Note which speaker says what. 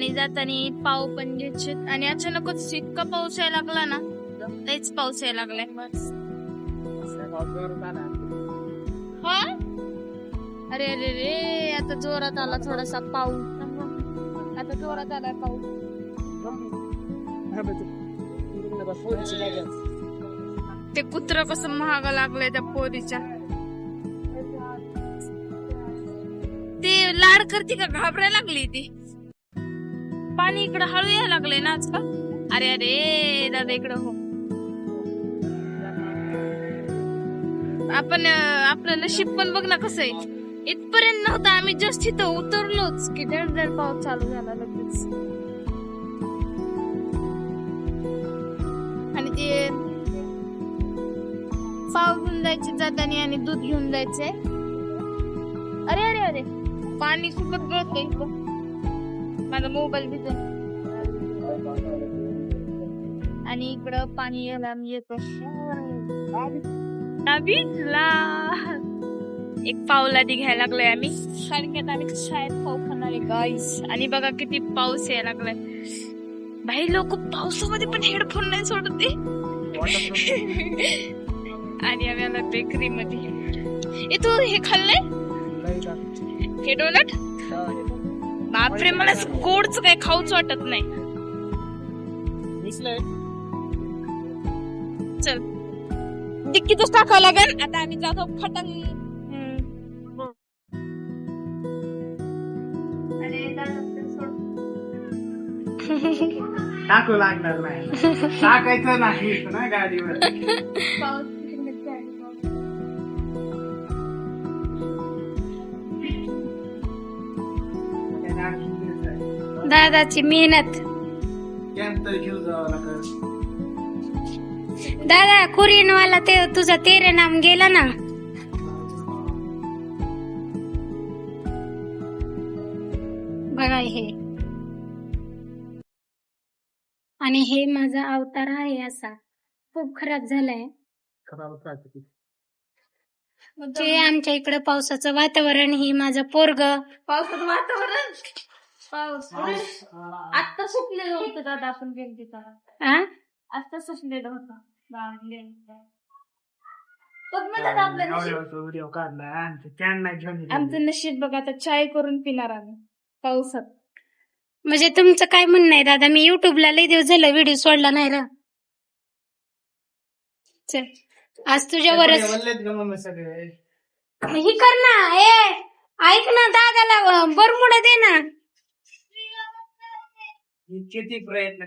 Speaker 1: आणि जाताना पाव पण घ्यायचे आणि अचानकच इतका पाऊस यायला लागला ना, लयच पाऊस यायला लागलाय. हा अरे अरे रे, आता जोरात आला थोडासा पाऊस. आता जोरात आलाय पाऊस. ते कुत्र कसं महाग लागलंय त्या पोरीच्या. ते लाड करते का घाबरायला लागली ती. पाणी इकडं हळू यायला लागलंय ना आजकाल. अरे अरे दादा इकडं हो. आपण आपलं नशीब पण बघ ना कसं आहे. इथपर्यंत नव्हतं, आम्ही जस्ट इथं उतरलोच की धड पाऊस चालू झाला लगेच. आणि ते पाव घेऊन जायचे जाताना आणि दूध घेऊन जायचंय. अरे अरे अरे पाणी सुकत गळतंय इथं. माझा मोबाईल भिजल आणि इकडं पाणी यायला येतो. एक पावला ती घ्यायला लागलोय आम्ही, कारण की आता आम्ही शाळेत पाव खाणार आहे गाईस. आणि बघा किती पाऊस यायला लागलाय. भाई लोक पावसामध्ये पण हेडफोन नाही सोडत ते. आणि आम्ही आला बेकरी मध्ये. तू हे खाल्लंय हे डोनट? बापरे, मला गोडच काय खाऊच वाटत नाही. चल डिक्कीतच टाकावं लागेल. आता आम्ही जातो फटंग.
Speaker 2: टाकू लागणार नाही, टाकायचं नाही ना गाडीवर.
Speaker 3: दादाची मेहनत.
Speaker 2: कॅम्प घेऊन जावं लागत.
Speaker 3: दादा कुरियन वाला ते तुझा तेरे नाम गेला ना. बघा हे, आणि हे माझा अवतार आहे असा खूप खराब झालाय. जे आमच्या इकडे पावसाचं वातावरण, ही माझं पोरग.
Speaker 1: पावसाचं वातावरण, पाऊस आत्ता सुटलेलं होतं दादा. आपण गेलो आत्ता सुटलेलं होतं. आमचं नशीब बघा, आता चाय करून पिणार आम्ही पावसात.
Speaker 3: म्हणजे तुमचं काय म्हणणं आहे दादा? मी युट्यूबला लय दिवस झालं व्हिडिओ सोडला नाही र. चल आज तुझ्यावरच ही कर ना. ऐक ना, दादाला बरमुडा दे ना.
Speaker 2: किती प्रयत्न